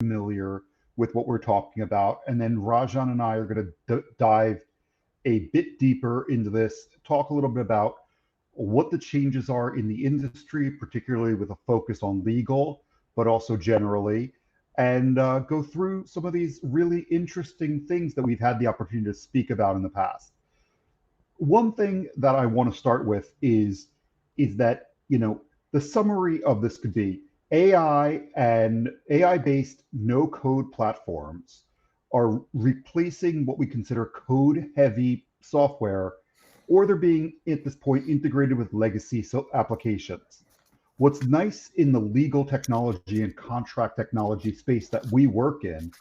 familiar with what we're talking about. And then Rajan and I are going to dive a bit deeper into this, talk a little bit about what the changes are in the industry, particularly with a focus on legal, but also generally, and go through some of these really interesting things that we've had the opportunity to speak about in the past. One thing that I want to start with is that, the summary of this could be AI and AI-based no-code platforms are replacing what we consider code-heavy software, or they're being at this point integrated with legacy applications. What's nice in the legal technology and contract technology space that we work in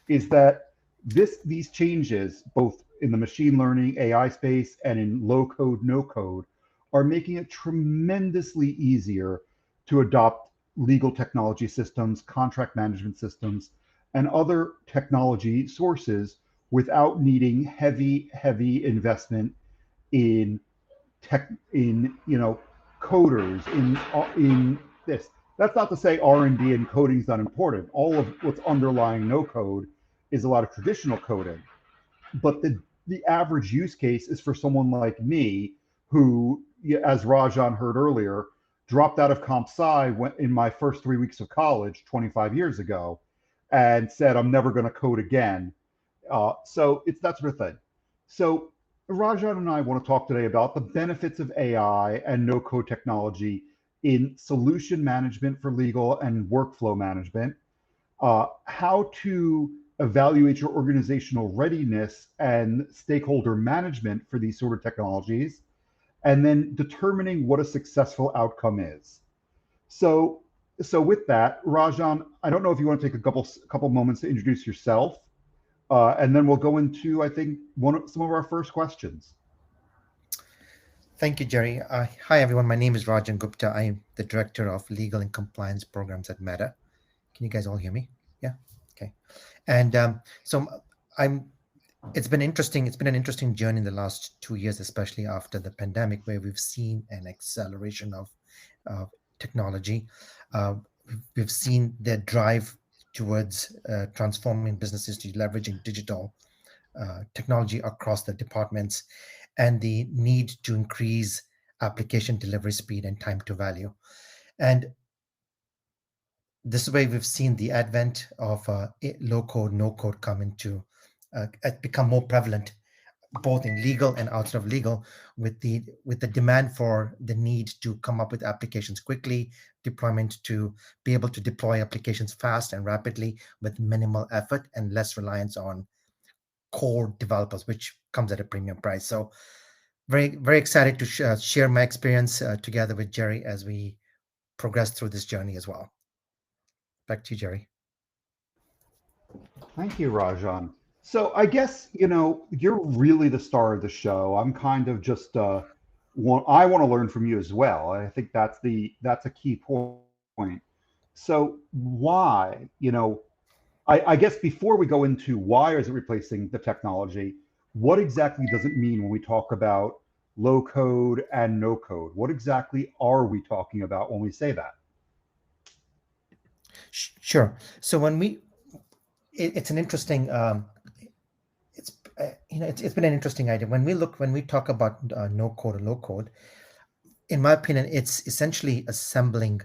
is that these changes, both in the machine learning AI space and in low code, no code, are making it tremendously easier to adopt legal technology systems, contract management systems, and other technology sources without needing heavy investment in coders in this. That's not to say R&D and coding is not important. All of what's underlying no code is a lot of traditional coding, but the average use case is for someone like me who, as Rajan heard earlier, dropped out of comp sci in my first 3 weeks of college 25 years ago and said, I'm never going to code again. So it's that sort of thing. So Rajan and I want to talk today about the benefits of AI and no code technology in solution management for legal and workflow management, how to evaluate your organizational readiness and stakeholder management for these sort of technologies, and then determining what a successful outcome is. So with that, Rajan, I don't know if you want to take a couple moments to introduce yourself, and then we'll go into, I think, some of our first questions. Thank you, Jerry. Hi, everyone. My name is Rajan Gupta. I'm the Director of Legal and Compliance Programs at Meta. Can you guys all hear me? Yeah? Okay. And so I'm. It's been interesting. It's been an interesting journey in the last 2 years, especially after the pandemic, where we've seen an acceleration of technology. We've seen the drive towards transforming businesses to leveraging digital technology across the departments, and the need to increase application delivery speed and time to value. And this way, we've seen the advent of low code, no code become more prevalent, both in legal and outside of legal, with the demand for the need to come up with applications quickly, deployment to be able to deploy applications fast and rapidly with minimal effort and less reliance on core developers, which comes at a premium price. So very, very excited to share my experience together with Jerry as we progress through this journey as well. Back to you, Jerry. Thank you, Rajan. So I guess, you're really the star of the show. I'm kind of just I want to learn from you as well. I think that's a key point. So why, I guess before we go into why is it replacing the technology, what exactly does it mean when we talk about low code and no code? What exactly are we talking about when we say that? Sure. So it's an interesting it's been an interesting idea when we talk about no code or low code. In my opinion, it's essentially assembling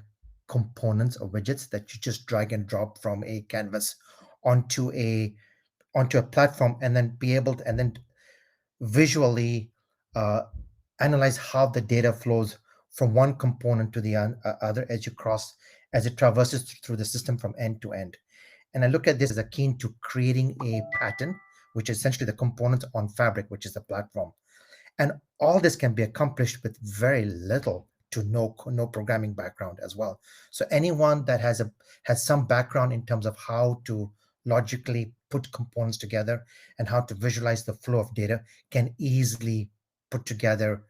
components or widgets that you just drag and drop from a canvas onto a platform, and then be able to, and then visually uh, analyze how the data flows from one component to the other as it traverses through the system from end to end. And I look at this as akin to creating a pattern, which is essentially the components on Fabric, which is the platform. And all this can be accomplished with very little to no programming background as well. So anyone that has some background in terms of how to logically put components together and how to visualize the flow of data can easily put together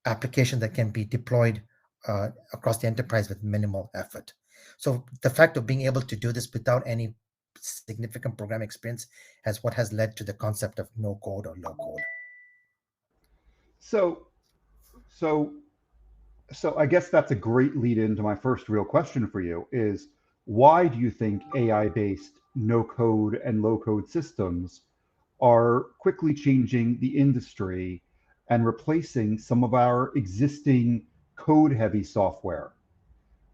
application that can be deployed across the enterprise with minimal effort. So the fact of being able to do this without any significant program experience has led to the concept of no code or low code. So, so, so I guess that's a great lead into my first real question for you is why do you think AI-based no-code and low-code systems are quickly changing the industry and replacing some of our existing code-heavy software?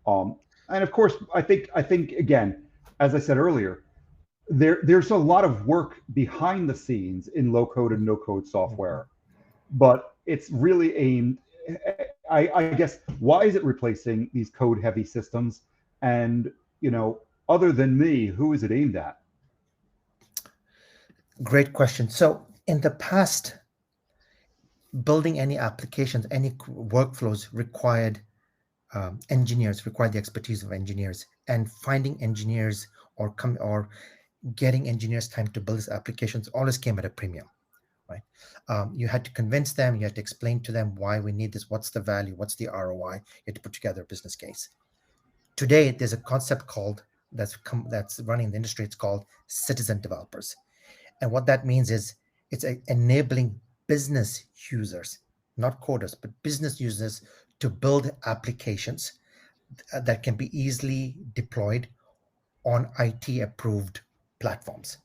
And of course, I think again, as I said earlier, there's a lot of work behind the scenes in low code and no code Mhm. software, but it's really aimed. I guess why is it replacing these code heavy systems? And other than me, who is it aimed at? Great question. So in the past, building any applications, any workflows required engineers, required the expertise of engineers, and finding engineers or getting engineers time to build these applications always came at a premium, right? You had to convince them, you had to explain to them why we need this, what's the value, what's the ROI. You had to put together a business case. Today, there's a concept that's running in the industry. It's called citizen developers, and what that means is enabling business users, not coders, but business users to build applications that can be easily deployed on IT approved platforms.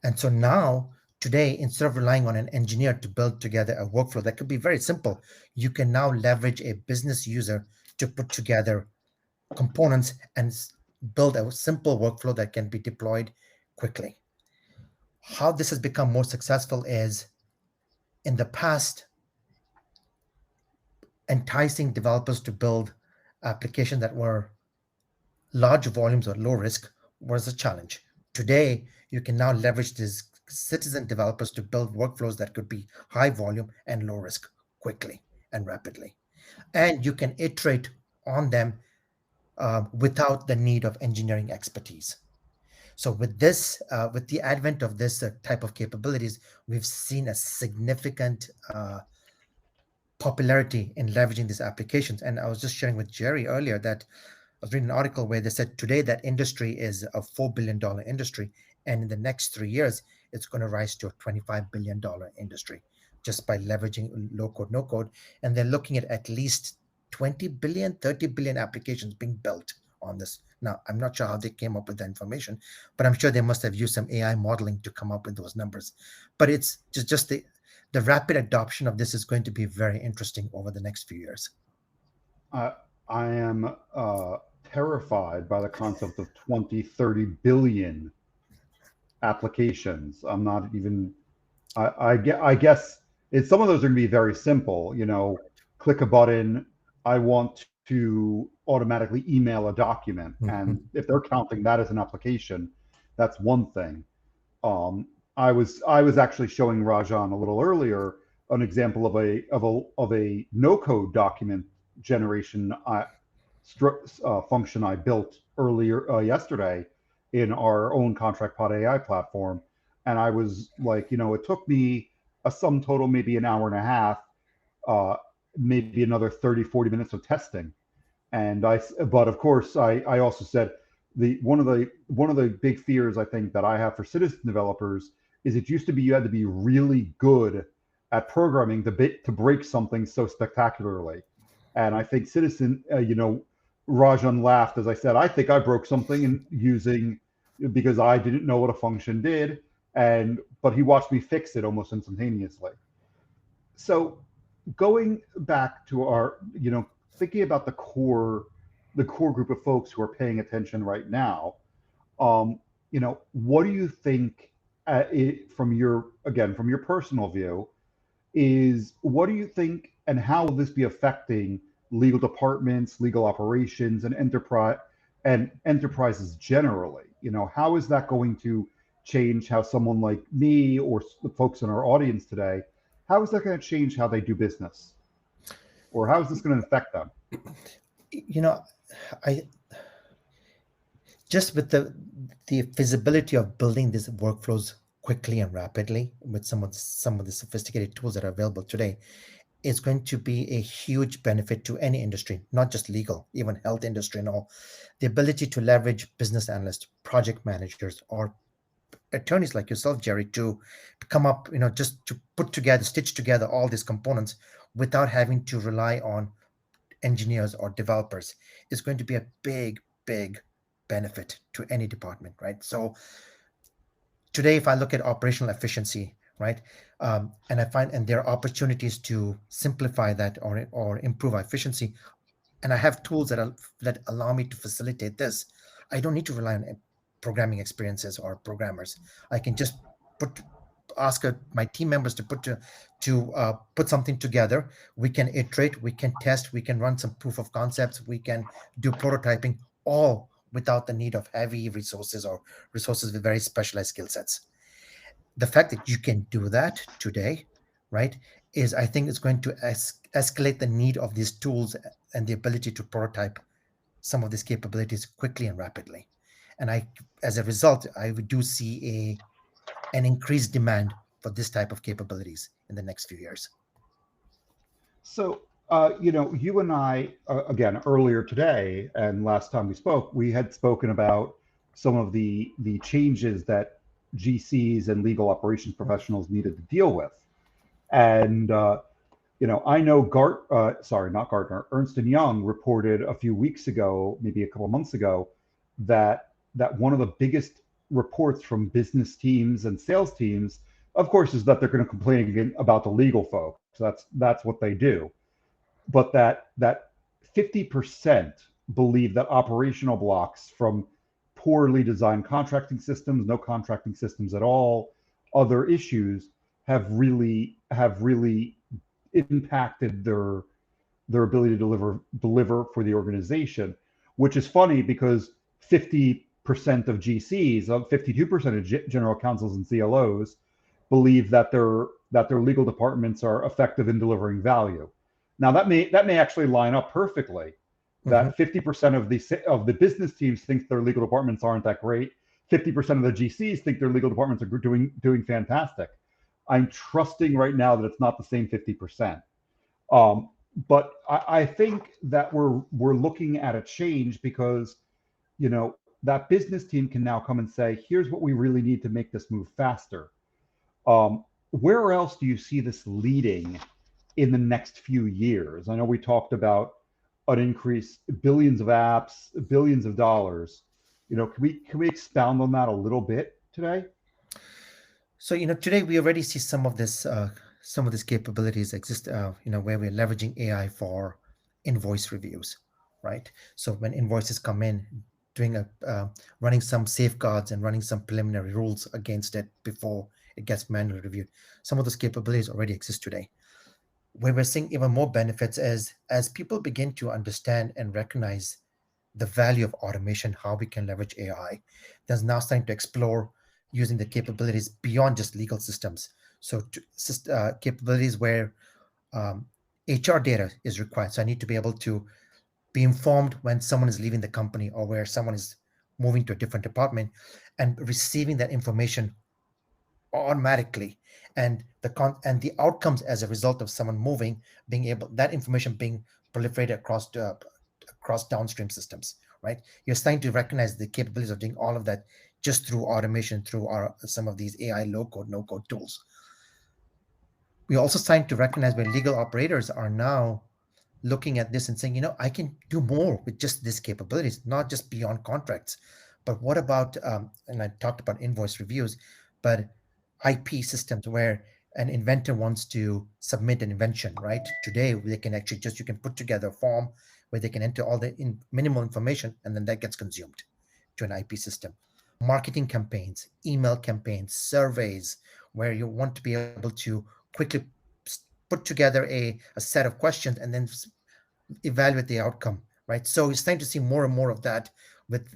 And so now, today, instead of relying on an engineer to build together a workflow that could be very simple, you can now leverage a business user to put together components and build a simple workflow that can be deployed quickly. How this has become more successful is in the past, enticing developers to build applications that were large volumes or low risk was a challenge. Today, you can now leverage these citizen developers to build workflows that could be high volume and low risk quickly and rapidly. And you can iterate on them without the need of engineering expertise. So with the advent of this type of capabilities, we've seen a significant popularity in leveraging these applications. And I was just sharing with Jerry earlier that I was reading an article where they said today that industry is a $4 billion industry, and in the next 3 years, it's going to rise to a $25 billion industry just by leveraging low code, no code. And they're looking at least 20 billion, 30 billion applications being built on this. Now, I'm not sure how they came up with that information, but I'm sure they must have used some AI modeling to come up with those numbers. But it's just the rapid adoption of this is going to be very interesting over the next few years. I, I am terrified by the concept of 20, 30 billion applications. I'm not even I guess some of those are going to be very simple. Click a button. I want to automatically email a document, and Mhm. if they're counting that as an application, that's one thing. I was actually showing Rajan a little earlier an example of a no code document generation function I built earlier yesterday in our own ContractPodAi platform. And I was like, it took me a sum total, maybe an hour and a half, uh, maybe another 30, 40 minutes of testing. But of course, I also said one of the big fears I think that I have for citizen developers is it used to be you had to be really good at programming to break something so spectacularly. And I think citizen, Rajan laughed as I said, I think I broke something in using because I didn't know what a function did, but he watched me fix it almost instantaneously. So going back to thinking about the core group of folks who are paying attention right now, um, what do you think, from your personal view, is what do you think and how will this be affecting legal departments, legal operations, and enterprises generally? How is that going to change how someone like me or the folks in our audience today, how is that going to change how they do business? Or how is this going to affect them? You know, I just with the feasibility of building these workflows quickly and rapidly with some of the sophisticated tools that are available today is going to be a huge benefit to any industry, not just legal, even health industry and all. The ability to leverage business analysts, project managers, or attorneys like yourself, Jerry, to come up, just to put together, stitch together all these components without having to rely on engineers or developers is going to be a big, big benefit to any department, right? So today, if I look at operational efficiency, right, and I find and there are opportunities to simplify that or improve our efficiency, and I have tools that allow me to facilitate this. I don't need to rely on programming experiences or programmers. I can just put ask my team members to put something together. We can iterate, we can test, we can run some proof of concepts, we can do prototyping, all without the need of heavy resources or resources with very specialized skill sets. The fact that you can do that today, right, is I think it's going to escalate the need of these tools and the ability to prototype some of these capabilities quickly and rapidly. And as a result, I do see an increased demand for this type of capabilities in the next few years. So, you and I, again, earlier today and last time we spoke, we had spoken about some of the changes that GCs and legal operations professionals needed to deal with. And, I know not Gartner, Ernst and Young reported a few weeks ago, maybe a couple of months ago, that one of the biggest reports from business teams and sales teams, of course, is that they're going to complain again about the legal folks. That's what they do. But that 50% believe that operational blocks from poorly designed contracting systems, no contracting systems at all, other issues have really impacted their ability to deliver for the organization, which is funny because 50% of GCs, 52% of general counsels and CLOs believe that their legal departments are effective in delivering value. Now that may actually line up perfectly. Mhm. That 50% of the business teams think their legal departments aren't that great. 50% of the GCs think their legal departments are doing fantastic. I'm trusting right now that it's not the same 50%. Um, but I think that we're looking at a change because that business team can now come and say, here's what we really need to make this move faster. Where else do you see this leading in the next few years? I know we talked about an increase, billions of apps, billions of dollars. Can we expound on that a little bit today? So today we already see some of these capabilities exist. Where we're leveraging AI for invoice reviews, right? So when invoices come in, doing running some safeguards and running some preliminary rules against it before it gets manually reviewed. Some of those capabilities already exist today. Where we're seeing even more benefits as people begin to understand and recognize the value of automation, how we can leverage AI. There's now starting to explore using the capabilities beyond just legal systems. So capabilities where um, HR data is required. So I need to be able to be informed when someone is leaving the company or where someone is moving to a different department and receiving that information automatically, and the outcomes as a result of someone moving, being able that information being proliferated across downstream systems, right? You're starting to recognize the capabilities of doing all of that just through automation, through some of these AI low code no code tools. We're also starting to recognize where legal operators are now looking at this and saying, I can do more with just these capabilities, not just beyond contracts. But what about, and I talked about invoice reviews, but IP systems where an inventor wants to submit an invention, right? Today, they can actually you can put together a form where they can enter all the minimal information and then that gets consumed to an IP system. Marketing campaigns, email campaigns, surveys, where you want to be able to quickly put together a set of questions and then evaluate the outcome, right? So it's starting to see more and more of that with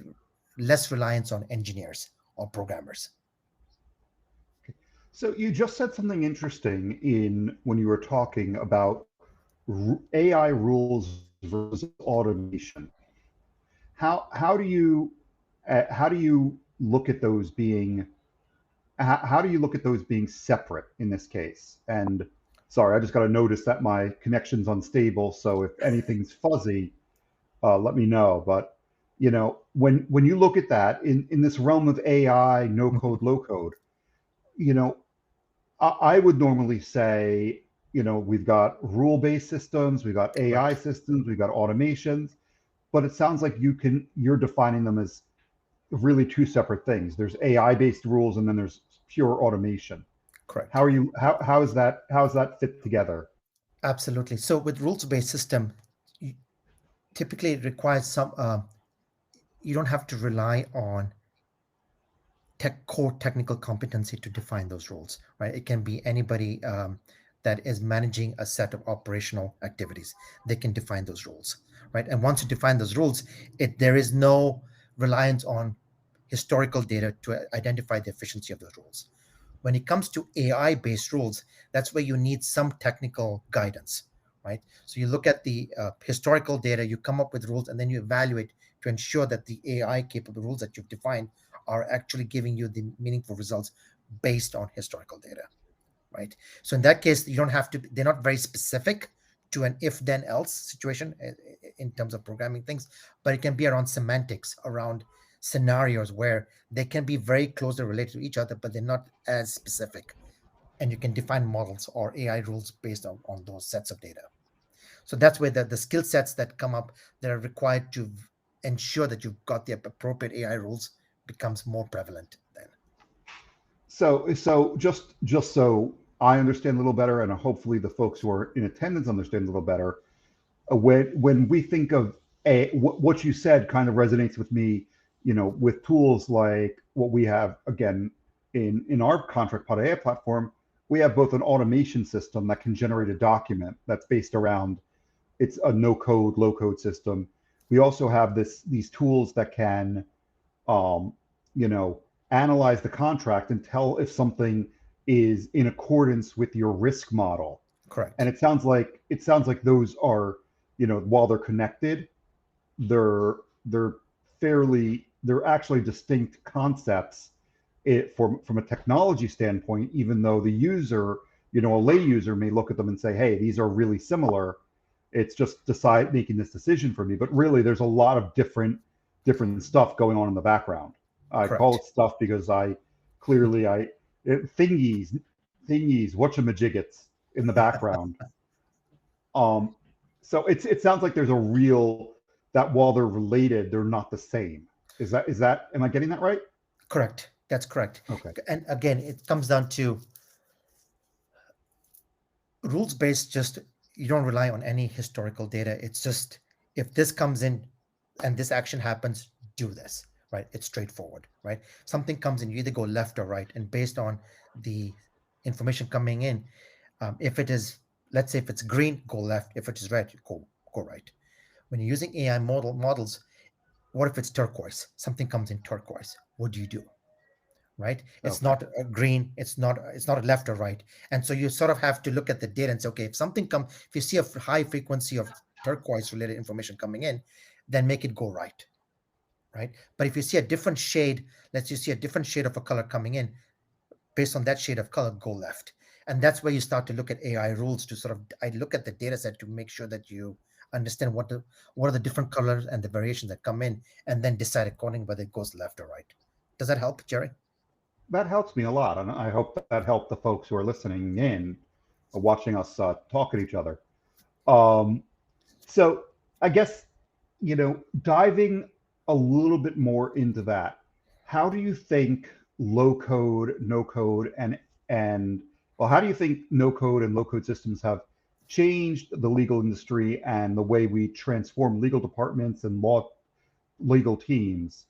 less reliance on engineers or programmers. So you just said something interesting in when you were talking about AI rules versus automation. How do you look at those being how do you look at those being separate in this case? And sorry, I just got to notice that my connection's unstable. So if anything's fuzzy, let me know. But when you look at that in this realm of AI, no code, low code, you know, I would normally say, we've got rule-based systems, we've got AI Correct. systems, we've got automations, but it sounds like you're defining them as really two separate things. There's AI based rules, and then there's pure automation. Correct. How is that fit together? Absolutely. So with rules-based system, you, typically it requires some. You don't have to rely on core technical competency to define those rules, right? It can be anybody that is managing a set of operational activities. They can define those rules, right? And once you define those rules, there is no reliance on historical data to identify the efficiency of those rules. When it comes to AI based rules, that's where you need some technical guidance, right? So you look at the historical data, you come up with rules, and then you evaluate to ensure that the AI capable rules that you've defined are actually giving you the meaningful results based on historical data, right? So in that case, you don't have to, they're not very specific to an if then else situation in terms of programming things, but it can be around semantics, around scenarios where they can be very closely related to each other, but they're not as specific. And you can define models or AI rules based on those sets of data. So that's where the skill sets that come up that are required to ensure that you've got the appropriate AI rules becomes more prevalent then. So just so I understand a little better, and hopefully the folks who are in attendance understand a little better, when we think of what you said kind of resonates with me, with tools like what we have again in our ContractPodAi platform. We have both an automation system that can generate a document that's based around, it's a no code, low code system. We also have these tools that can um, you know, analyze the contract and tell if something is in accordance with your risk model. And Correct. it sounds like those are, while they're connected, they're they're actually distinct concepts. From a technology standpoint, even though the user, a lay user may look at them and say, hey, these are really similar. It's just making this decision for me. But really, there's a lot of different stuff going on in the background. I call Correct. it stuff because thingies, whatchamajiggets in the background. Um, so it sounds like there's a real that while they're related, they're not the same. Is that am I getting that right? Correct. That's correct. Okay. And again, it comes down to rules based, just you don't rely on any historical data. It's just if this comes in and this action happens, do this, right? It's straightforward, right? Something comes in, you either go left or right. And based on the information coming in, if it is, let's say if it's green, go left. If it is red, go right. When you're using AI models, what if it's turquoise? Something comes in turquoise. What do you do? Right? It's Okay. not a green, it's not a left or right. And so you sort of have to look at the data and say, okay, if you see a high frequency of turquoise related information coming in, then make it go right. Right? But if you see a different shade, let's just see a different shade of a color coming in, based on that shade of color, go left. And that's where you start to look at AI rules to sort of I look at the data set to make sure that you understand what are the different colors and the variations that come in, and then decide according whether it goes left or right. Does that help, Jerry? That helps me a lot, and I hope that helped the folks who are listening in, watching us talk at each other. Um, so I guess, diving a little bit more into that, how do you think low code, no code, and well, how do you think no code and low code systems have changed the legal industry and the way we transform legal departments and legal teams?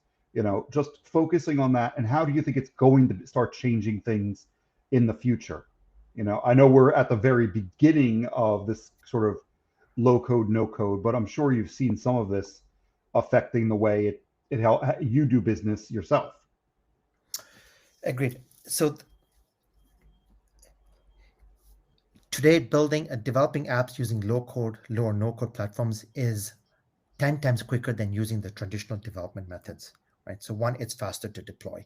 Just focusing on that, and how do you think it's going to start changing things in the future? I know we're at the very beginning of this sort of low code, no code, but I'm sure you've seen some of this affecting the way it how you do business yourself. Agreed. So today, building and developing apps using low or no code platforms is 10 times quicker than using the traditional development methods, right? So one, it's faster to deploy.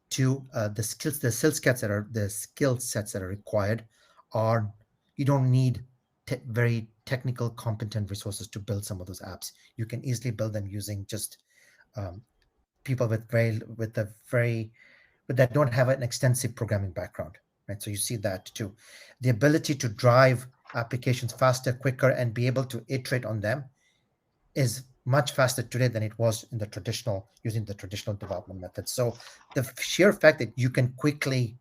Two, the skill sets that are required are, you don't need very technical, competent resources to build some of those apps. You can easily build them using just um, people but that don't have an extensive programming background, right? So you see that too. The ability to drive applications faster, quicker, and be able to iterate on them is much faster today than it was in the traditional using the traditional development methods. So the sheer fact that you can quickly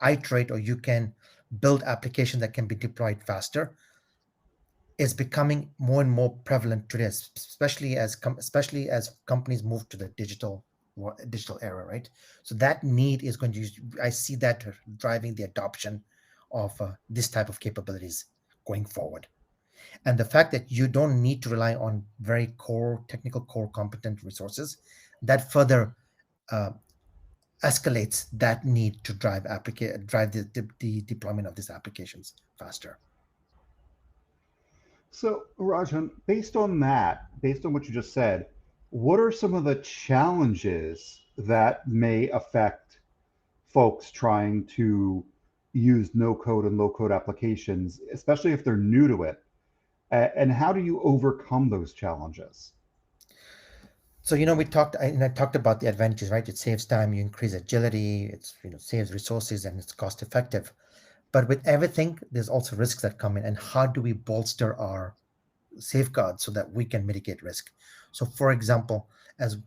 iterate or you can build applications that can be deployed faster is becoming more and more prevalent today, especially as companies move to the digital era, right? So that need is going to I see that driving the adoption of this type of capabilities going forward. And the fact that you don't need to rely on very core technical core competent resources, that further uh, escalates that need to drive the deployment of these applications faster. So, Rajan, based on what you just said, what are some of the challenges that may affect folks trying to use no code and low code applications, especially if they're new to it? And how do you overcome those challenges? So I talked about the advantages, right? It saves time, you increase agility, it's saves resources, and it's cost effective. But with everything, there's also risks that come in, and how do we bolster our safeguards so that we can mitigate risk? So, for example, as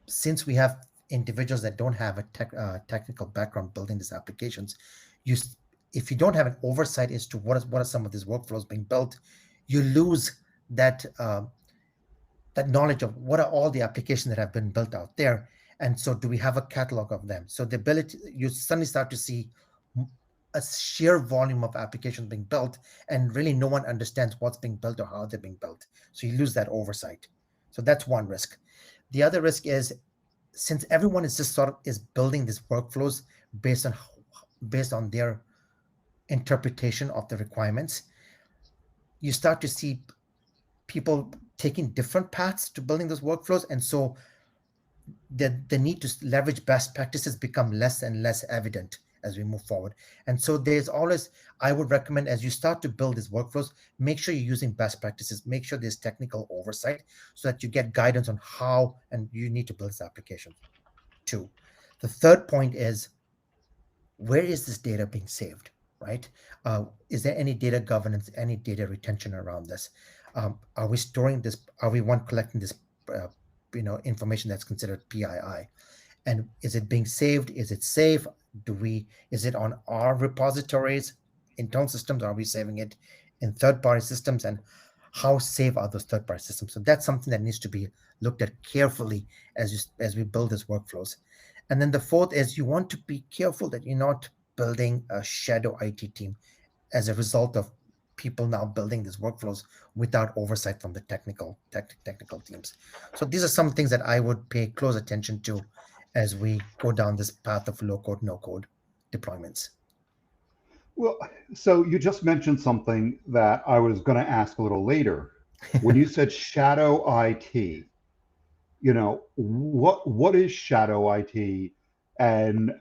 since we have individuals that don't have a technical background building these applications, you if you don't have an oversight as to what are some of these workflows being built, you lose that knowledge of what are all the applications that have been built out there, and so do we have a catalog of them? So the ability you suddenly start to see a sheer volume of applications being built, and really no one understands what's being built or how they're being built. So you lose that oversight. So that's one risk. The other risk is, since everyone is just sort of is building these workflows based on based on their interpretation of the requirements, you start to see people taking different paths to building those workflows, and so the need to leverage best practices become less and less evident as we move forward. And so there's always, I would recommend, as you start to build these workflows, make sure you're using best practices, make sure there's technical oversight so that you get guidance on how and you need to build this application. Two, the third point is, where is this data being saved, right? Is there any data governance, any data retention around this? Are we storing this? Are we collecting this, uh, information that's considered PII? And is it being saved? Is it safe? Is it on our repositories, internal systems? Are we saving it in third-party systems? And how safe are those third-party systems? So that's something that needs to be looked at carefully as we build these workflows. And then the fourth is, you want to be careful that you're not building a shadow IT team as a result of people now building these workflows without oversight from the technical teams. So these are some things that I would pay close attention to as we go down this path of low code, no code deployments. Well, so you just mentioned something that I was going to ask a little later. When you said shadow IT, what is shadow IT? And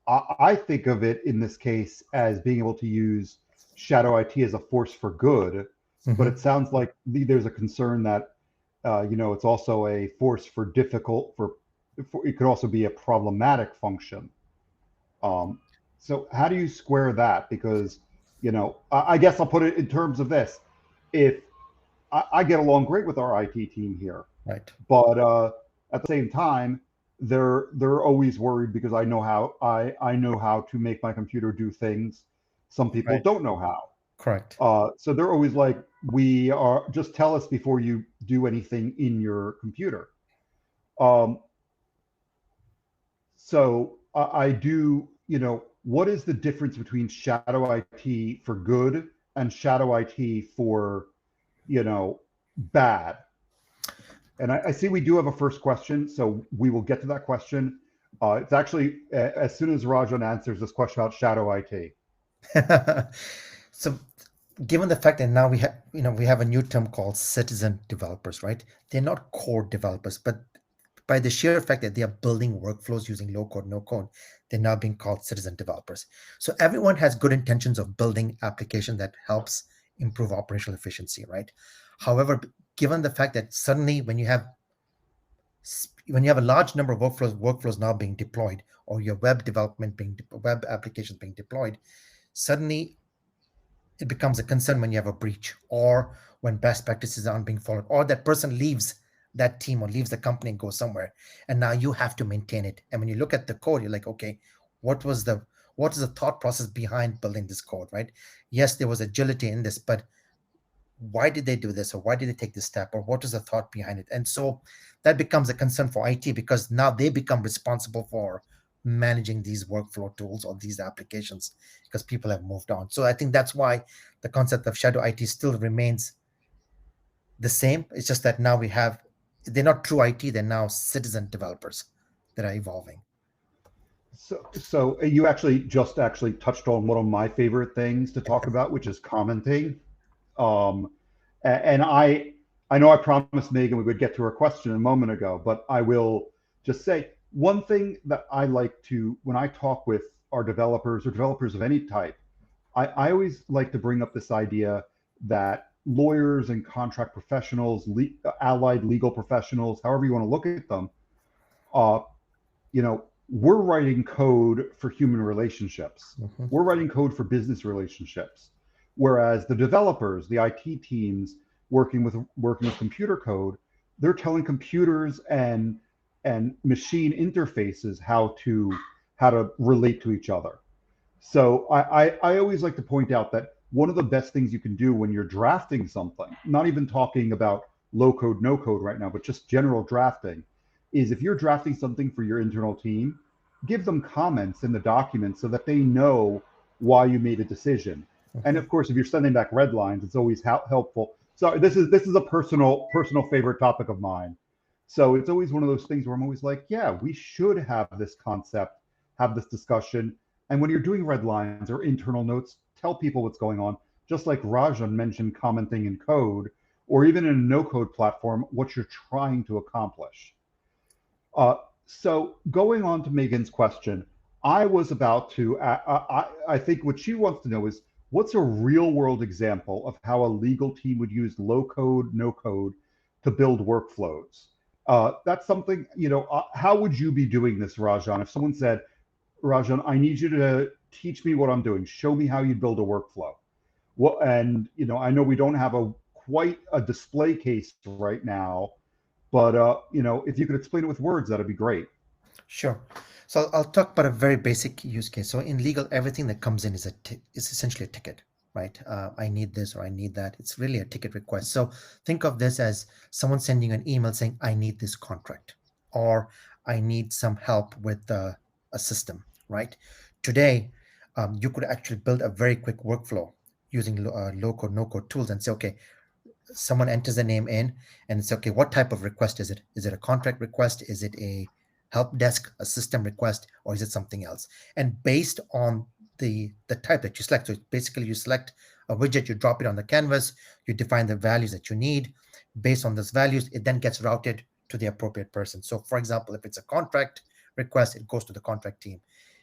I think of it in this case as being able to use shadow IT as a force for good, but Mm-hmm. it sounds like there's a concern that it's also a force for difficult for it could also be a problematic function. um, so how do you square that? Because I guess I'll put it in terms of this: if I get along great with our IT team here, Right. but at the same time, they're always worried because I know how to make my computer do things some people Right. don't know how. Correct. So they're always like, we are just tell us before you do anything in your computer. Um, so I do, what is the difference between shadow IT for good and shadow IT for, bad? And I see we do have a first question, so we will get to that question. It's actually as soon as Rajan answers this question about shadow IT. So given the fact that now we have a new term called citizen developers, right? They're not core developers, but by the sheer fact that they are building workflows using low code, no code, they're now being called citizen developers. So everyone has good intentions of building application that helps improve operational efficiency, right? However, given the fact that suddenly when you have a large number of workflows now being deployed, or your web applications being deployed, suddenly it becomes a concern when you have a breach, or when best practices aren't being followed, or that person leaves that team or leaves the company and goes somewhere, and now you have to maintain it. And when you look at the code, you're like, okay, what was the what is the thought process behind building this code, right? Yes, there was agility in this, but why did they do this, or why did they take this step, or what is the thought behind it? And so that becomes a concern for IT, because now they become responsible for managing these workflow tools or these applications, because people have moved on. So I think that's why the concept of shadow IT still remains the same. It's just that now we have, they're not true IT, they're now citizen developers that are evolving. So you actually touched on one of my favorite things to talk about, which is commenting. Um, and I know I promised Megan we would get to her question a moment ago, but I will just say one thing that I like to when I talk with our developers or developers of any type, I always like to bring up this idea that lawyers and contract professionals, allied legal professionals, however you want to look at them, uh, we're writing code for human relationships. Mm-hmm. We're writing code for business relationships. Whereas the developers, the IT teams working with computer code, they're telling computers and machine interfaces how to relate to each other. So I always like to point out that one of the best things you can do when you're drafting something, not even talking about low code, no code right now, but just general drafting, is if you're drafting something for your internal team, give them comments in the document so that they know why you made a decision. And Mm-hmm. of course, if you're sending back red lines, it's always helpful. So this is a personal favorite topic of mine. So it's always one of those things where I'm always like, yeah, we should have this concept, have this discussion. And when you're doing red lines or internal notes, tell people what's going on. Just like Rajan mentioned, commenting in code, or even in a no code platform, what you're trying to accomplish. So going on to Megan's question, I was about to, I think what she wants to know is what's a real world example of how a legal team would use low code, no code to build workflows? That's something, how would you be doing this, Rajan? If someone said, Rajan, I need you to teach me what I'm doing, show me how you build a workflow. Well, and I know we don't have quite a display case right now, but if you could explain it with words, that'd be great. Sure. So I'll talk about a very basic use case. So in legal, everything that comes in is essentially a ticket, right? I need this or I need that. It's really a ticket request. So think of this as someone sending an email saying, "I need this contract," or "I need some help with a system," right? Today, you could actually build a very quick workflow using low code, no code tools and say, okay, someone enters the name in, and it's okay, what type of request is it? Is it a contract request? Is it a help desk, a system request, or is it something else? And based on the type that you select, so basically you select a widget, you drop it on the canvas, you define the values that you need. Based on those values, it then gets routed to the appropriate person. So for example, if it's a contract request, it goes to the contract team.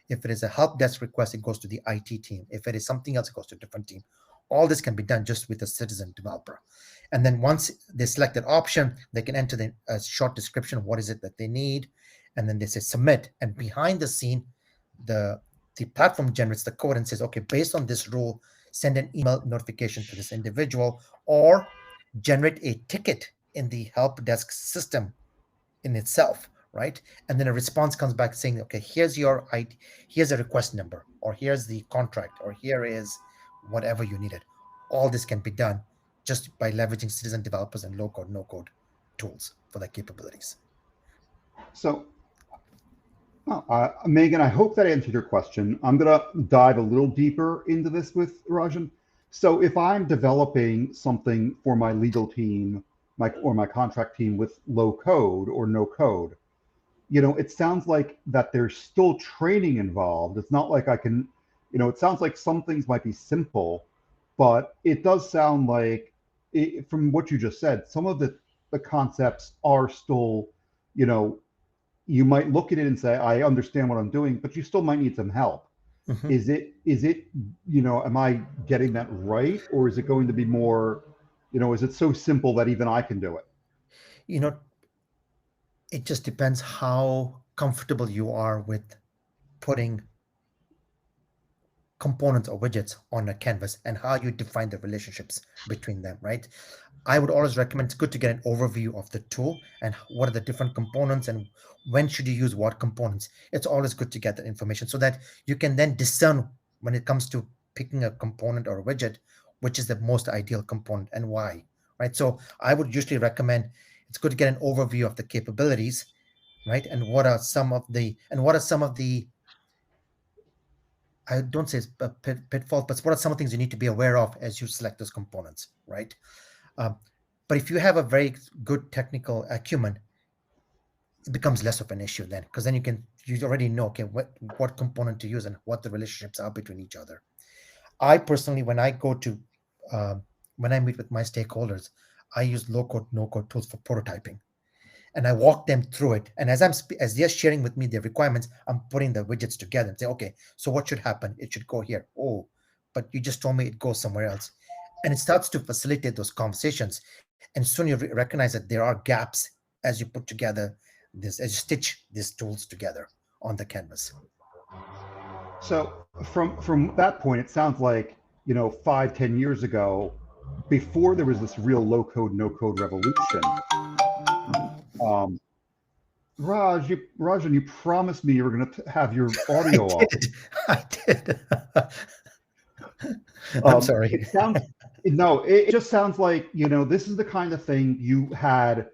If it is a help desk request, it goes to the IT team. If it is something else, it goes to a different team. All this can be done just with a citizen developer. And then once they select an option, they can enter a short description of what is it that they need. And then they say submit. And behind the scene, the the platform generates the code and says, okay, based on this rule, send an email notification to this individual, or generate a ticket in the help desk system in itself, right? And then a response comes back saying, okay, here's your ID, here's a request number, or here's the contract, or here is whatever you needed. All this can be done just by leveraging citizen developers and low code, no code tools for their capabilities. So, Megan, I hope that answered your question. I'm going to dive a little deeper into this with Rajan. So, if I'm developing something for my legal team, my contract team with low code or no code, it sounds like that there's still training involved. It's not like I can, it sounds like some things might be simple, but it does sound like, from what you just said, some of the concepts are still, you know, you might look at it and say, I understand what I'm doing, but you still might need some help. Mhm. Is it, am I getting that right? Or is it going to be more, is it so simple that even I can do it? You know, it just depends how comfortable you are with putting components or widgets on a canvas and how you define the relationships between them, right? I would always recommend, it's good to get an overview of the tool and what are the different components and when should you use what components. It's always good to get that information so that you can then discern when it comes to picking a component or a widget, which is the most ideal component and why, right? So I would usually recommend, it's good to get an overview of the capabilities, right? And what are some of the, I don't say it's pitfalls, but what are some of the things you need to be aware of as you select those components, right? Um, but if you have a very good technical acumen, it becomes less of an issue then, because then you already know, okay, what component to use and what the relationships are between each other. I personally, um, when I meet with my stakeholders, I use low code, no code tools for prototyping, and I walk them through it. And as they're sharing with me their requirements, I'm putting the widgets together and say, okay, so what should happen? It should go here. Oh, but you just told me it goes somewhere else. And it starts to facilitate those conversations. And soon you recognize that there are gaps as you put together as you stitch these tools together on the canvas. So from that point, it sounds like 5, 10 years ago, before there was this real low code, no code revolution. Um, Rajan, you promised me you were going to have your I audio off. did. I did. I'm sorry. It sounds no, it just sounds like this is the kind of thing you had,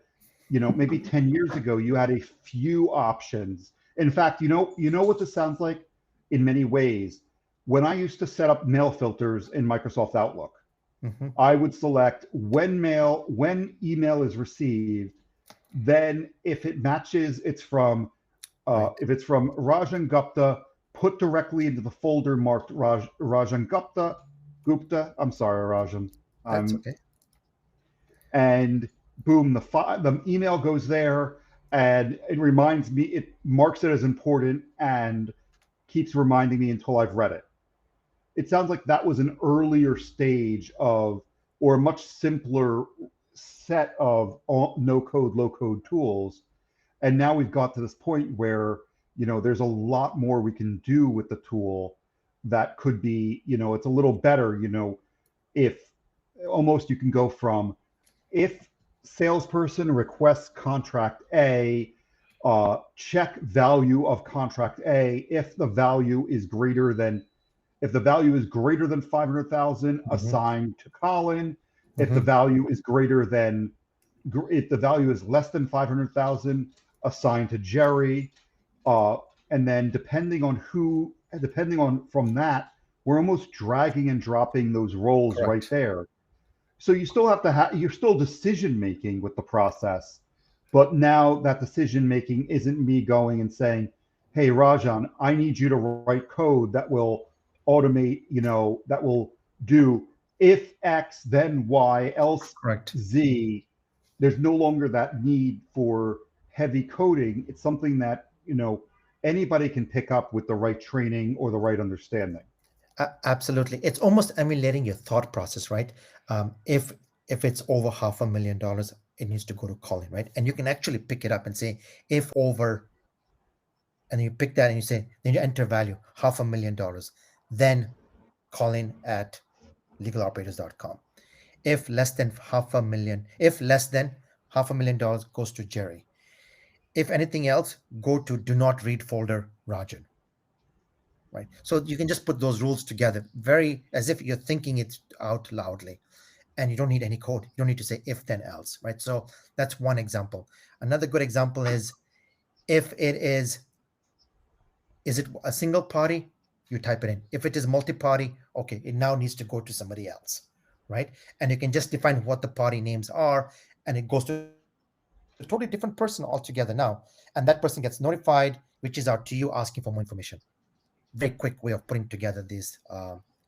maybe 10 years ago. You had a few options. In fact, you know what this sounds like in many ways. When I used to set up mail filters in Microsoft Outlook, Hmm. I would select when email is received. Then if it matches, Right. if it's from Rajan Gupta, put directly into the folder marked Rajan Gupta. I'm sorry, Rajan. That's Um, okay. and boom, the email goes there, and it reminds me. It marks it as important and keeps reminding me until I've read it. It sounds like that was an earlier stage of, or a much simpler set of no code, low code tools. And now we've got to this point where, there's a lot more we can do with the tool that could be, it's a little better, if almost you can go from, if salesperson requests contract A, check value of contract A. If the value is greater than 500,000, Hmm. assign to Colin. If the Hmm. value is greater than, if the value is less than 500,000, assign to Jerry. Uh, and then depending on from that, we're almost dragging and dropping those roles right Correct. there. So you still have to you're still decision making with the process, but now that decision making isn't me going and saying, hey, Rajan, I need you to write code that will automate, that will do if X, then Y, else Correct. Z. There's no longer that need for heavy coding. It's something that, anybody can pick up with the right training or the right understanding. Absolutely. It's almost emulating your thought process, right? If it's over $500,000, it needs to go to Colin, right? And you can actually pick it up and say, if over, and you pick that and you say, then you enter value, $500,000, then Colin at legaloperators.com. If less than $500,000 goes to Jerry. If anything else, go to do not read folder Rajan, right? So you can just put those rules together, very as if you're thinking it out loudly, and you don't need any code. You don't need to say if then else, right? So that's one example. Another good example is, if it is it a single party? You type it in. If it is multi-party, okay, it now needs to go to somebody else, right? And you can just define what the party names are, and it goes to a totally different person altogether now, and that person gets notified, reaches out to you asking for more information. Very quick way of putting together these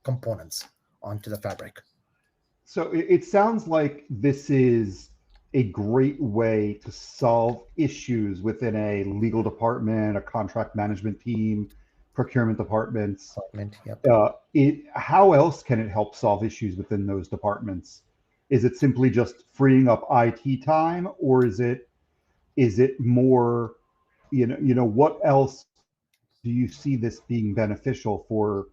components onto the fabric. So it sounds like this is a great way to solve issues within a legal department, a contract management team, procurement departments. Department, yep. How else can it help solve issues within those departments? Is it simply just freeing up IT time, or is it more, what else do you see this being beneficial for,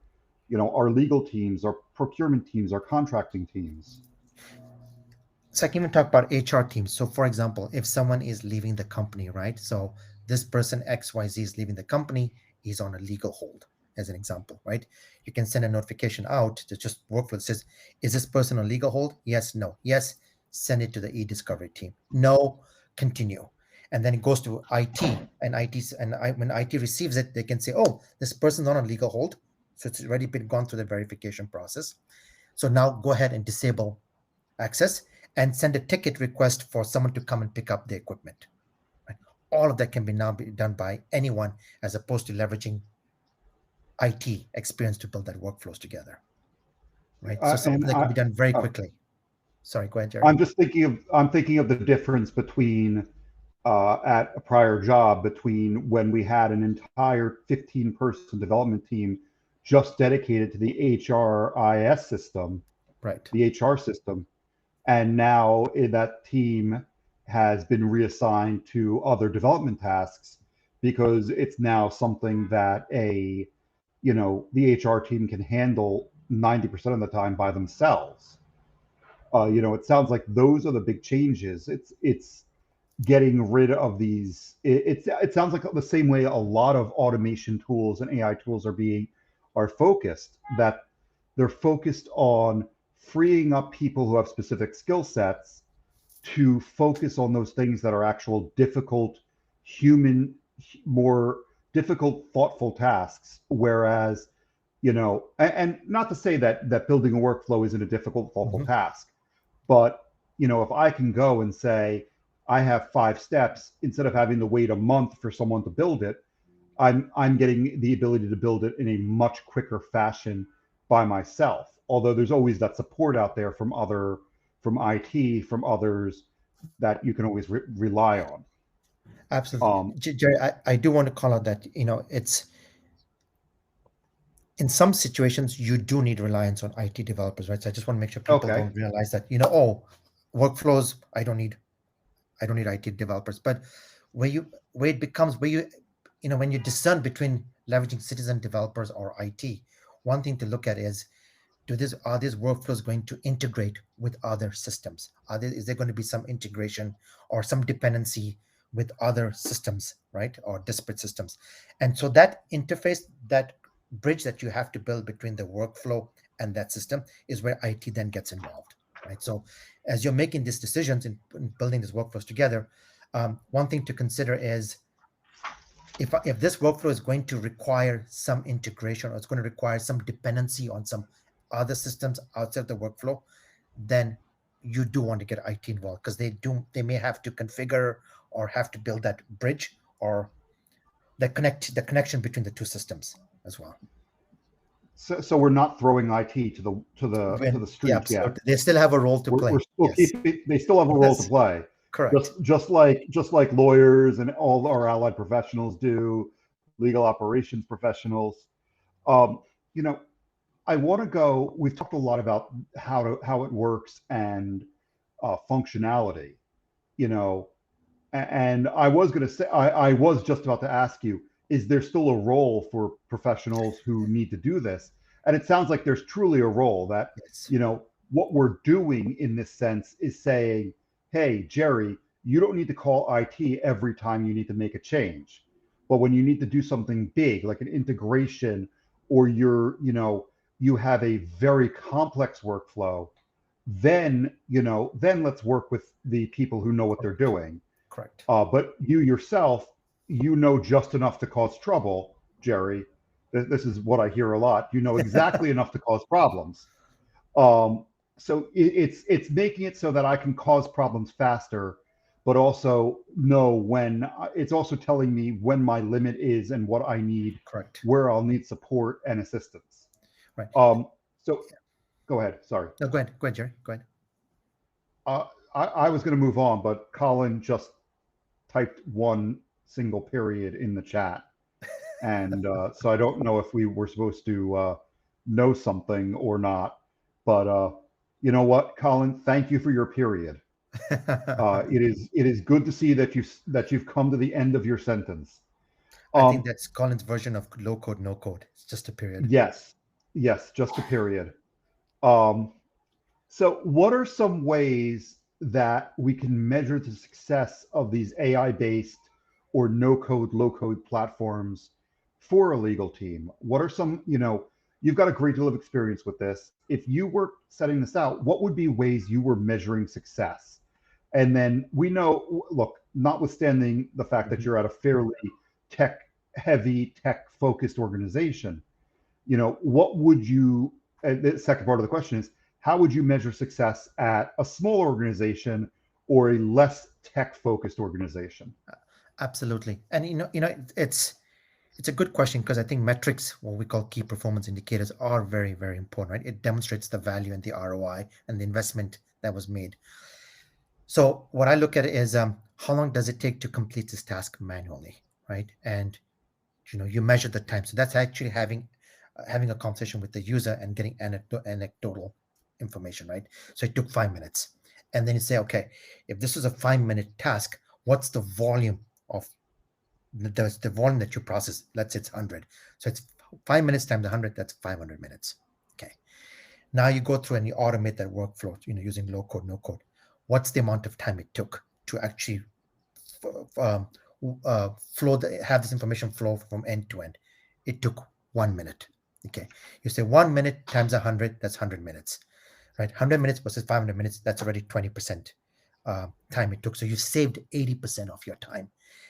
our legal teams, our procurement teams, our contracting teams. So I can even talk about HR teams. So for example, if someone is leaving the company, right? So this person XYZ is leaving the company, he's on a legal hold, as an example, right? You can send a notification out to just workflow that says, is this person on legal hold? Yes, no. Yes, send it to the e-discovery team. No, continue. And then it goes to IT, and when IT receives it, they can say, oh, this person's not on legal hold. So it's already been gone through the verification process. So now go ahead and disable access and send a ticket request for someone to come and pick up the equipment. Right? All of that can be now be done by anyone as opposed to leveraging IT experience to build that workflows together. Right. So some of And that can be done very uh, quickly. Sorry, go ahead, Jerry. I'm thinking of the difference between at a prior job between when we had an entire 15-person development team just dedicated to the HRIS system, Right. the HR system, and now that team has been reassigned to other development tasks because it's now something that the HR team can handle 90% of the time by themselves. It sounds like those are the big changes. It's getting rid of these. It sounds like the same way a lot of automation tools and AI tools are focused, that they're focused on freeing up people who have specific skill sets to focus on those things that are actual difficult human, more difficult, thoughtful tasks. Whereas, and not to say that building a workflow isn't a difficult, thoughtful Mm-hmm. task, but if I can go and say I have 5 steps instead of having to wait a month for someone to build it, I'm getting the ability to build it in a much quicker fashion by myself. Although there's always that support out there from IT, from others that you can always rely on. Absolutely. Um, Jerry, I do want to call out that, it's in some situations you do need reliance on IT developers, right? So I just want to make sure people okay. don't realize that, oh, workflows, I don't need IT developers. But where it becomes where when you discern between leveraging citizen developers or IT, one thing to look at is are these workflows going to integrate with other systems? Is there going to be some integration or some dependency with other systems, right? Or disparate systems. And so that interface, that bridge that you have to build between the workflow and that system is where IT then gets involved, right? So as you're making these decisions in building these workflows together, one thing to consider is if this workflow is going to require some integration or it's going to require some dependency on some other systems outside the workflow, then you do want to get IT involved because they may have to configure or have to build that bridge or the connection between the two systems as well. So we're not throwing IT to the Yeah, street yet. absolutely. They still have a role to We're play. still Yes. keeping. They still have a role to Yes. play. Correct. Just like lawyers and all our allied professionals do, legal operations professionals. Um, you know, I want to go. We've talked a lot about how it works and functionality. You know, and I was going to say, I was just about to ask you, is there still a role for professionals who need to do this? And it sounds like there's truly a role that, Yes. what we're doing in this sense is saying, hey, Jerry, you don't need to call IT every time you need to make a change. But when you need to do something big, like an integration, or you have a very complex workflow, then let's work with the people who know what they're doing. Correct. But you yourself, you know just enough to cause trouble, Jerry. This is what I hear a lot. You know exactly enough to cause problems. So it's making it so that I can cause problems faster, but also know when. It's also telling me when my limit is and what I need, Correct. where I'll need support and assistance. Right. So go ahead. Sorry. No, go ahead. Go ahead, Jerry. Go ahead. I was going to move on, but Colin just typed one single period in the chat. And so I don't know if we were supposed to know something or not. But you know what, Colin? Thank you for your period. It is good to see that you've come to the end of your sentence. I think Um, that's Colin's version of low code, no code. It's just a period. yes, Yes, just a period. Um, so, what are some ways that we can measure the success of these AI based or no code, low code platforms for a legal team? What are some, you've got a great deal of experience with this. If you were setting this out, what would be ways you were measuring success? And then we know, look, notwithstanding the fact that Mhm. you're at a fairly tech heavy, tech focused organization, what would you, and the second part of the question is, how would you measure success at a small organization or a less tech focused organization? Absolutely. And it's a good question because I think metrics, what we call key performance indicators, are very, very important, right? It demonstrates the value and the ROI and the investment that was made. So what I look at is how long does it take to complete this task manually, right? And you measure the time. So that's actually having a conversation with the user and getting anecdotal information, right? So it took 5 minutes, and then you say, okay, if this was a 5 minute task, what's the volume of the volume that you process? Let's say it's 100. So it's 5 minutes times 100. That's 500 minutes. Okay. Now you go through and you automate that workflow, using low code, no code. What's the amount of time it took to actually um, have this information flow from end to end? It took 1 minute. Okay. You say 1 minute times 100, that's 100 minutes, right? 100 minutes versus 500 minutes, that's already 20% time it took. So you saved 80% of your time.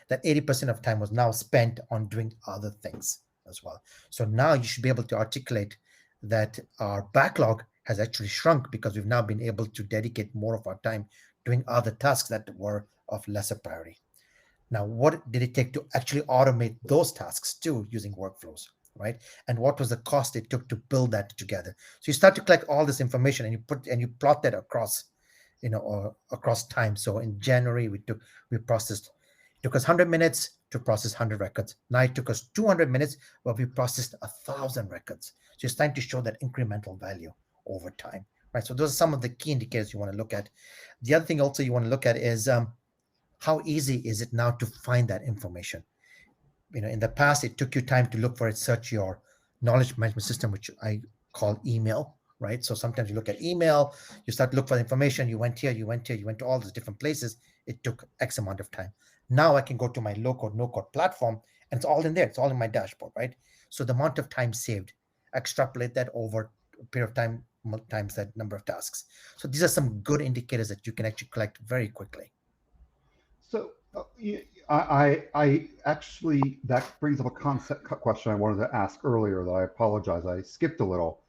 That 80% of time was now spent on doing other things as well. So now you should be able to articulate that our backlog has actually shrunk because we've now been able to dedicate more of our time doing other tasks that were of lesser priority. Now, what did it take to actually automate those tasks too using workflows, right? And what was the cost it took to build that together? So you start to collect all this information and you plot that across, across time. So in January we processed. It took us 100 minutes to process 100 records. Now it took us 200 minutes, but we processed 1,000 records. So it's time to show that incremental value over time, right? So those are some of the key indicators you want to look at. The other thing also you want to look at is how easy is it now to find that information? In the past, it took you time to look for it, search your knowledge management system, which I call email, right? So sometimes you look at email, you start to look for the information. You went here, you went here, you went to all those different places. It took X amount of time. Now I can go to my low code, no code platform, and it's all in there. It's all in my dashboard, right? So the amount of time saved, extrapolate that over a period of time times that number of tasks. So these are some good indicators that you can actually collect very quickly. So, I actually, that brings up a concept question I wanted to ask earlier, though I apologize. I skipped a little.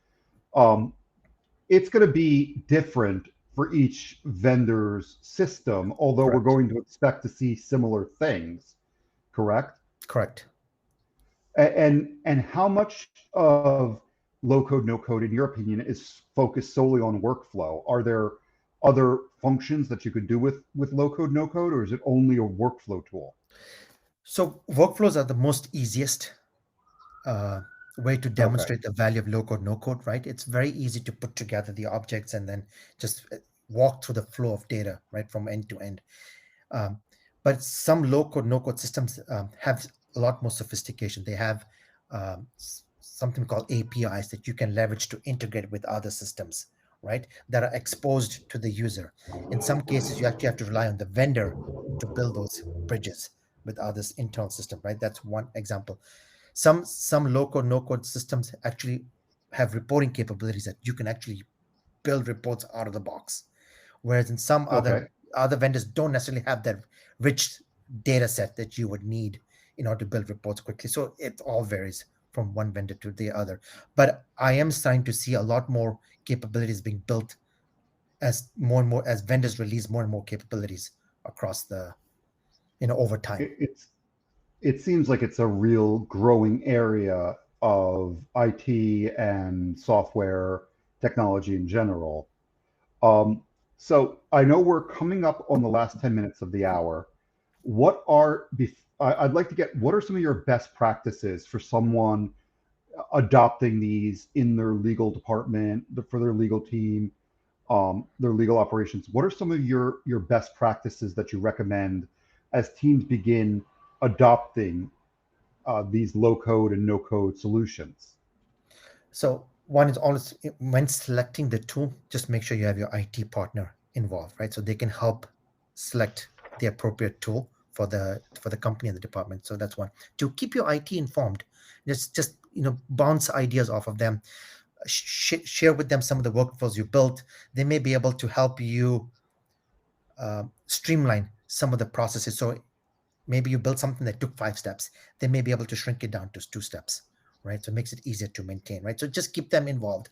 Um, it's going to be different for each vendor's system, although we're Correct. going to expect to see similar things, correct? Correct. And how much of low code, no code, in your opinion, is focused solely on workflow? Are there other functions that you could do with low code, no code, or is it only a workflow tool? So workflows are the most easiest uh, way to Okay. demonstrate the value of low code, no code, right? It's very easy to put together the objects and then just walk through the flow of data, right, from end to end. Um, but some low code, no code systems have a lot more sophistication. They have something called APIs that you can leverage to integrate with other systems, right, that are exposed to the user. In some cases, you actually have to rely on the vendor to build those bridges with others' internal system, right? That's one example. Some low code, no code systems actually have reporting capabilities that you can actually build reports out of the box, whereas in some Okay. other vendors don't necessarily have that rich data set that you would need in order to build reports quickly. So it all varies from one vendor to the other. But I am starting to see a lot more capabilities being built as more and more as vendors release more and more capabilities across the over time. It's it seems like it's a real growing area of IT and software technology in general. Um, so I know we're coming up on the last 10 minutes of the hour. I'd like to get, what are some of your best practices for someone adopting these in their legal department, for their legal team, their legal operations? What are some of your best practices that you recommend as teams begin adopting these low code and no code solutions? So one is always when selecting the tool, just make sure you have your IT partner involved, right? So they can help select the appropriate tool for the company and the department. So that's one. To keep your IT informed, just bounce ideas off of them, share with them some of the workflows you built. They may be able to help you streamline some of the processes. So maybe you built something that took 5 steps. They may be able to shrink it down to 2 steps, right? So it makes it easier to maintain, right? So just keep them involved.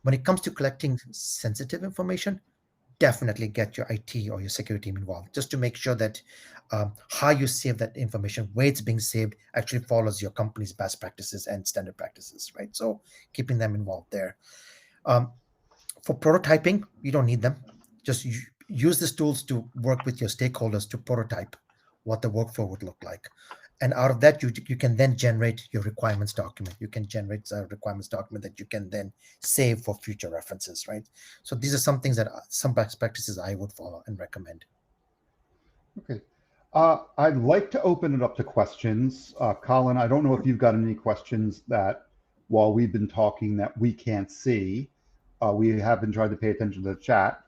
When it comes to collecting sensitive information, definitely get your IT or your security team involved, just to make sure that how you save that information, where it's being saved, actually follows your company's best practices and standard practices, right? So keeping them involved there. Um, for prototyping, you don't need them. Just use these tools to work with your stakeholders to prototype what the workflow would look like. And out of that, you can then generate your requirements document. You can generate a requirements document that you can then save for future references, right? So these are some things that some best practices I would follow and recommend. Okay. I'd like to open it up to questions. Colin, I don't know if you've got any questions that while we've been talking that we can't see. We have been trying to pay attention to the chat.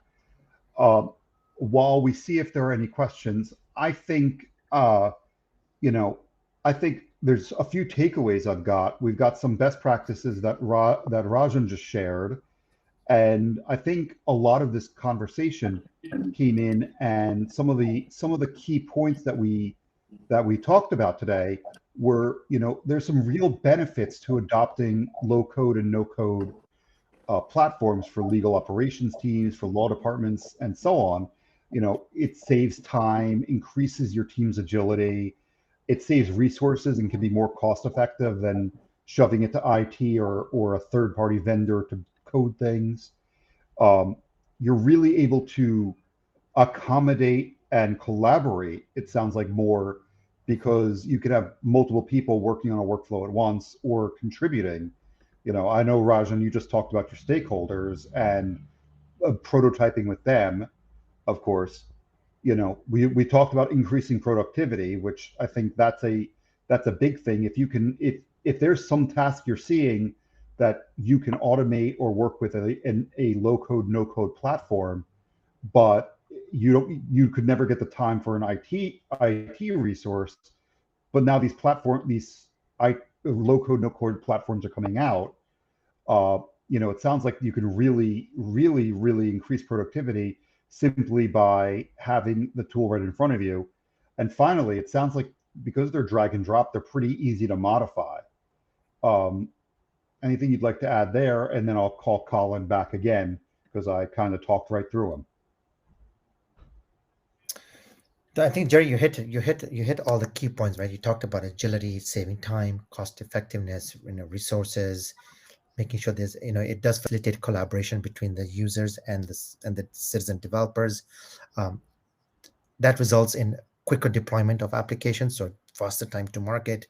Uh, while we see if there are any questions, I think, you know, I think there's a few takeaways I've got. We've got some best practices that that Rajan just shared, and I think a lot of this conversation came in, and some of the key points that we talked about today were, there's some real benefits to adopting low code and no code platforms for legal operations teams, for law departments, and so on. It saves time, increases your team's agility, it saves resources and can be more cost effective than shoving it to IT or a third party vendor to code things. Um, you're really able to accommodate and collaborate, it sounds like, more, because you could have multiple people working on a workflow at once or contributing. I know, Rajan, you just talked about your stakeholders and prototyping with them, of course. We talked about increasing productivity, which I think that's a big thing. If there's some task you're seeing that you can automate or work with a low code, no code platform, but you could never get the time for an IT resource. But now these low code, no code platforms are coming out. It sounds like you can really, really, really increase productivity simply by having the tool right in front of you. And finally, it sounds like because they're drag and drop, they're pretty easy to modify. Um, Anything you'd like to add there? And then I'll call Colin back again because I kind of talked right through him. I think, Jerry, you hit all the key points, right? You talked about agility, saving time, cost effectiveness, resources, making sure it does facilitate collaboration between the users and the citizen developers. Um, that results in quicker deployment of applications, so faster time to market,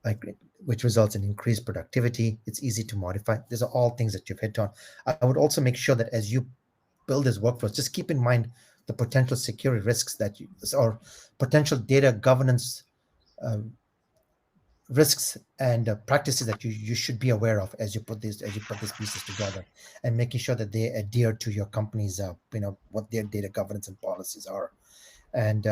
like, which results in increased productivity. It's easy to modify. These are all things that you've hit on. I would also make sure that as you build this workflows, just keep in mind the potential security risks or potential data governance uh, risks and practices that you should be aware of as you put these pieces together, and making sure that they adhere to your company's what their data governance and policies are. And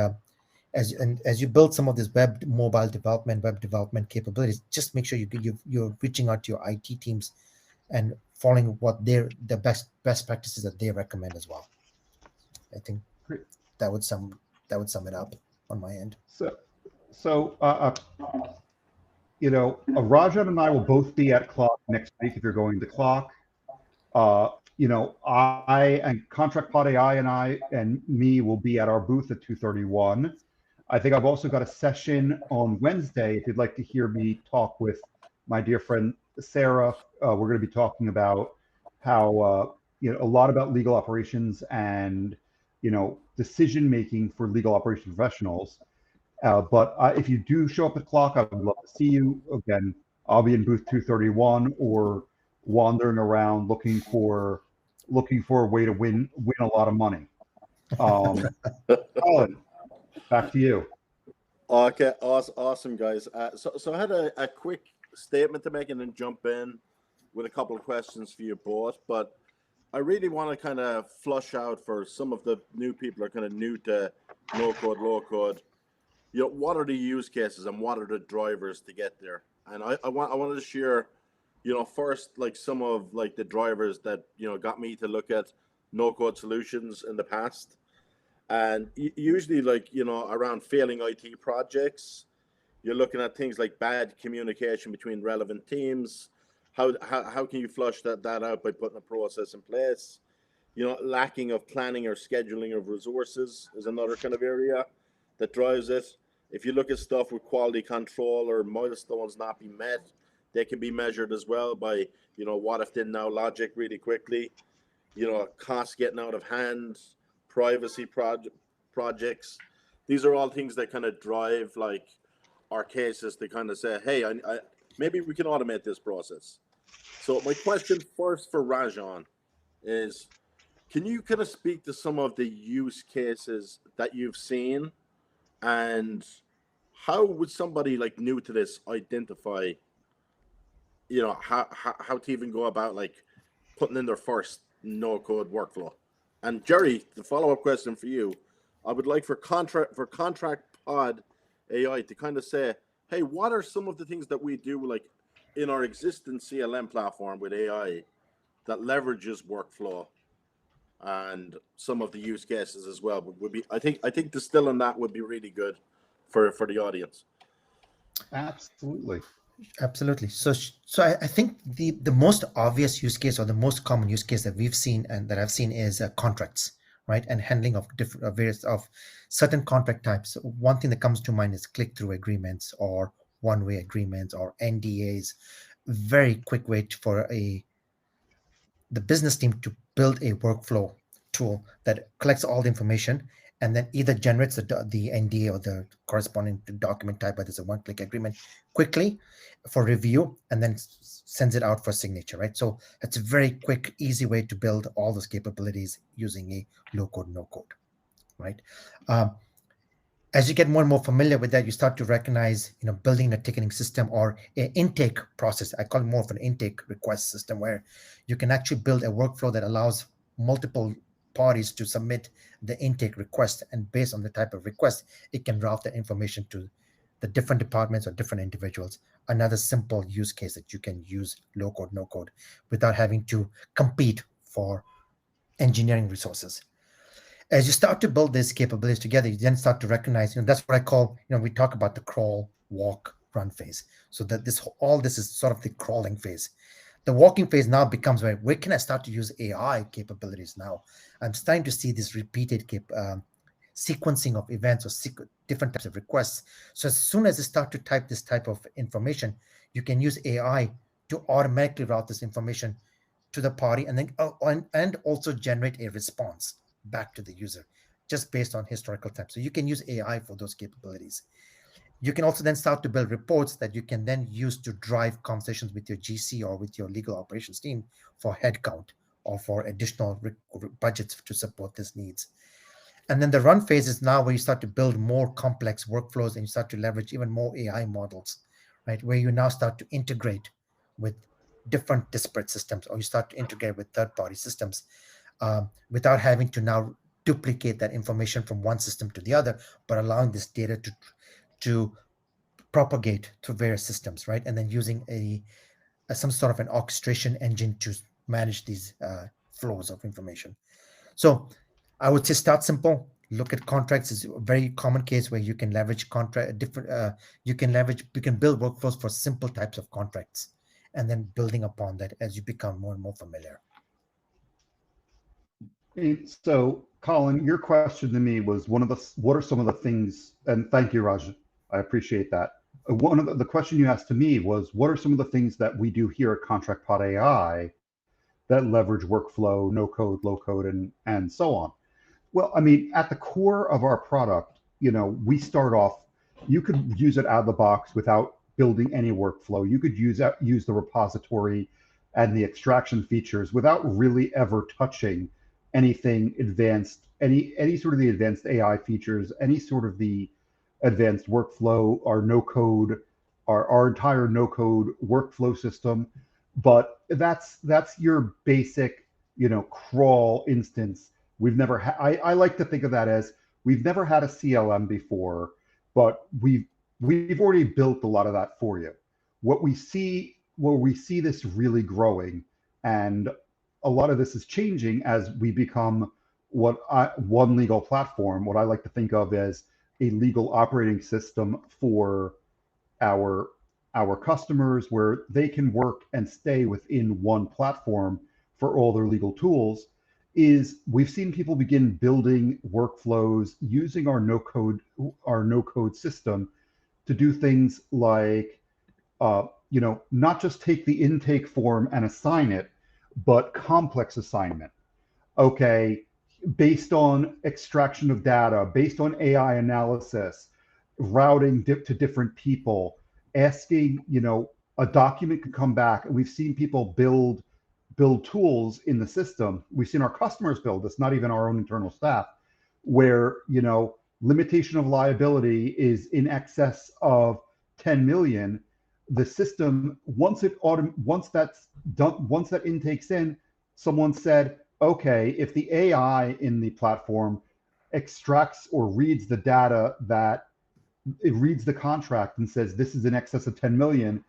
as you build some of this web development capabilities, just make sure you're reaching out to your IT teams and following what the best practices that they recommend as well. I think Great. that would sum it up on my end. So Rajan and I will both be at Clock next week if you're going to Clock. I and ContractPodAi and I and me will be at our booth at 2:31. I think I've also got a session on Wednesday if you'd like to hear me talk with my dear friend Sarah. We're going to be talking about how a lot about legal operations and decision making for legal operations professionals. But if you do show up at Clock, I would love to see you. Again, I'll be in booth 231 or wandering around looking for a way to win a lot of money. Colin, back to you. Okay, awesome, guys. So I had a quick statement to make and then jump in with a couple of questions for you both, but I really want to kind of flush out for some of the new people are kind of new to no code, low code. You know, what are the use cases and what are the drivers to get there? And I wanted to share, you know, first like some of like the drivers that, you know, got me to look at no code solutions in the past. And usually, like, you know, around failing IT projects, you're looking at things like bad communication between relevant teams. How can you flush that out by putting a process in place? You know, lacking of planning or scheduling of resources is another kind of area that drives it. If you look at stuff with quality control or milestones not being met, they can be measured as well by, you know, what if then now logic really quickly, you know, costs getting out of hand, privacy projects. These are all things that kind of drive like our cases to kind of say, hey, I maybe we can automate this process. So my question first for Rajan is, can you kind of speak to some of the use cases that you've seen, and how would somebody like new to this identify, you know, how to even go about like putting in their first no code workflow? And Jerry, the follow up question for you, I would like for contract pod AI to kind of say, hey, what are some of the things that we do like in our existing CLM platform with AI that leverages workflow and some of the use cases as well would be, I think distilling that would be really good for the audience. Absolutely. Absolutely. So I think the most obvious use case or the most common use case that we've seen and that I've seen is contracts, right? And handling of different various of certain contract types. One thing that comes to mind is click-through agreements or one-way agreements or NDAs. Very quick way for the business team to build a workflow tool that collects all the information and then either generates the NDA or the corresponding document type, whether it's a one-click agreement, quickly for review, and then sends it out for signature, right? So it's a very quick, easy way to build all those capabilities using a low-code, no-code, right? As you get more and more familiar with that, you start to recognize, you know, building a ticketing system or an intake process. I call it more of an intake request system where you can actually build a workflow that allows multiple parties to submit the intake request. And based on the type of request, it can route the information to the different departments or different individuals. Another simple use case that you can use low code, no code without having to compete for engineering resources. As you start to build these capabilities together, you then start to recognize, you know, that's what I call, you know, we talk about the crawl, walk, run phase. So that all this is sort of the crawling phase. The walking phase now becomes where can I start to use AI capabilities now? I'm starting to see this repeated sequencing of events or different types of requests. So as soon as you start to type this type of information, you can use AI to automatically route this information to the party and then and also generate a response back to the user just based on historical time. So you can use AI for those capabilities. You can also then start to build reports that you can then use to drive conversations with your GC or with your legal operations team for headcount or for additional budgets to support these needs. And then the run phase is now where you start to build more complex workflows and you start to leverage even more AI models, right? Where you now start to integrate with different disparate systems or you start to integrate with third-party systems without having to now duplicate that information from one system to the other, but allowing this data to propagate to various systems, right? And then using some sort of an orchestration engine to manage these flows of information. So I would say start simple. Look at contracts is a very common case where you can leverage you can build workflows for simple types of contracts, and then building upon that as you become more and more familiar. So, Colin, your question to me was what are some of the things, and thank you, Raj, I appreciate that. One of the question you asked to me was, what are some of the things that we do here at ContractPodAi that leverage workflow, no code, low code, and so on? Well, I mean, at the core of our product, you know, we start off, you could use it out of the box without building any workflow. You could use the repository and the extraction features without really ever touching anything advanced, any sort of the advanced AI features, any sort of the advanced workflow, our no code, our entire no code workflow system. but that's your basic, crawl instance. We've never had. I like to think of that as we've never had a CLM before, but we've already built a lot of that for you. What we see, where we see this really growing, and a lot of this is changing as we become one legal platform. What I like to think of as a legal operating system for our customers, where they can work and stay within one platform for all their legal tools. Is we've seen people begin building workflows using our no code system to do things like not just take the intake form and assign it, but complex assignment. Okay, based on extraction of data, based on AI analysis, routing to different people, asking, a document could come back, and we've seen people build tools in the system. We've seen our customers build this, not even our own internal staff, where, limitation of liability is in excess of 10 million. The system, once that's done, once that intake's in, someone said, okay, if the AI in the platform extracts or reads the data, that it reads the contract and says this is in excess of 10 million,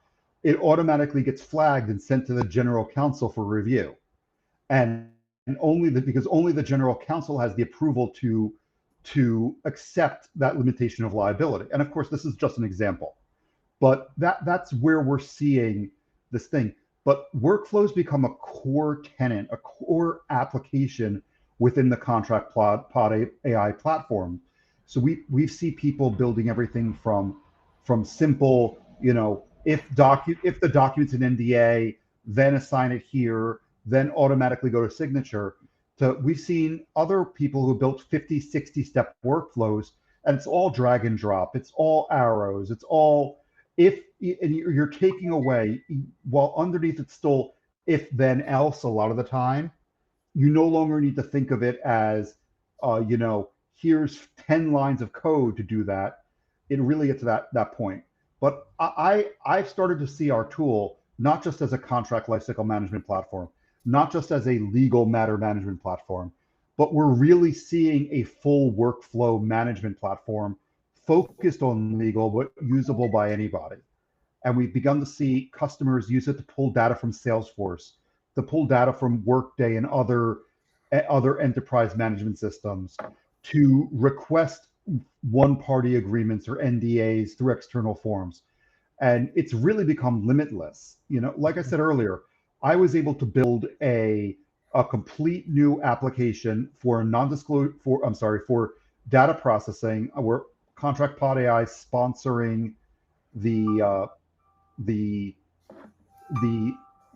it automatically gets flagged and sent to the general counsel for review. And because only the general counsel has the approval to accept that limitation of liability. And of course, this is just an example, but that's where we're seeing this thing. But workflows become a core tenant, a core application within the ContractPodAi platform. So we see people building everything from simple, if the document's an NDA, then assign it here, then automatically go to signature. We've seen other people who built 50, 60 step workflows, and it's all drag and drop. It's all arrows. It's all and you're taking away, while underneath it's still if then else a lot of the time. You no longer need to think of it as, here's 10 lines of code to do that. It really gets to that point. But I've started to see our tool not just as a contract lifecycle management platform, not just as a legal matter management platform, but we're really seeing a full workflow management platform focused on legal, but usable by anybody. And we've begun to see customers use it to pull data from Salesforce, to pull data from Workday and other enterprise management systems, to request one-party agreements or NDAs through external forms. And it's really become limitless. Like I said earlier, I was able to build a complete new application for for data processing, where ContractPodAi sponsoring the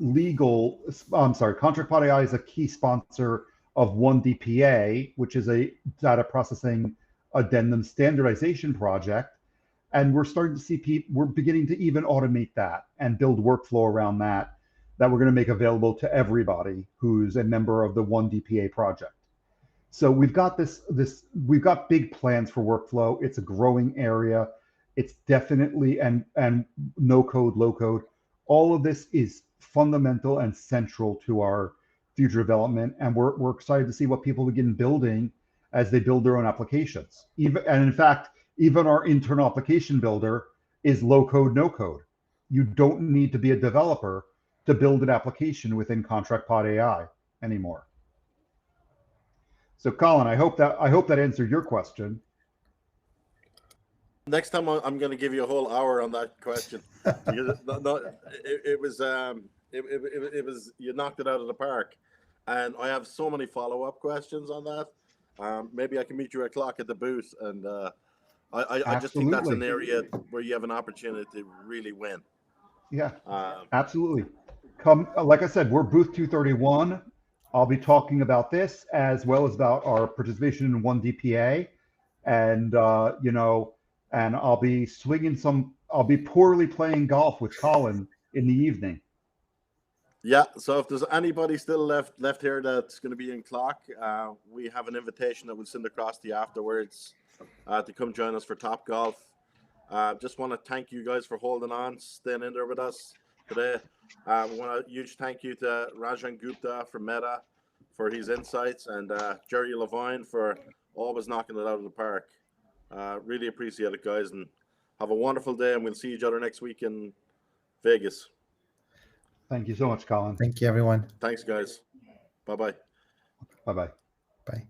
legal. ContractPodAi is a key sponsor of OneDPA, which is a data processing addendum standardization project. And we're starting to see we're beginning to even automate that and build workflow around that we're going to make available to everybody who's a member of the OneDPA project. So we've got we've got big plans for workflow. It's a growing area. It's definitely, and no code, low code. All of this is fundamental and central to our future development. And we're excited to see what people begin building as they build their own applications. And in fact, even our internal application builder is low code, no code. You don't need to be a developer to build an application within ContractPodAi anymore. So Colin, I hope that answered your question. Next time I'm going to give you a whole hour on that question. It was you knocked it out of the park, and I have so many follow-up questions on that. Maybe I can meet you at o'clock at the booth, and I just think that's an area where you have an opportunity to really win. Yeah, absolutely. Come, like I said, we're booth 231. I'll be talking about this as well as about our participation in OneDPA, and and I'll be I'll be poorly playing golf with Colin in the evening. Yeah, so if there's anybody still left here that's going to be in Clock, we have an invitation that we'll send across to you afterwards to come join us for Top Golf. Just want to thank you guys for holding on, staying in there with us. today. We want a huge thank you to Rajan Gupta from Meta for his insights, and Jerry Levine for always knocking it out of the park. Really appreciate it, guys, and have a wonderful day, and we'll see each other next week in Vegas. Thank you so much, Colin. Thank you, everyone. Thanks, guys. Bye-bye. Bye-bye. Bye.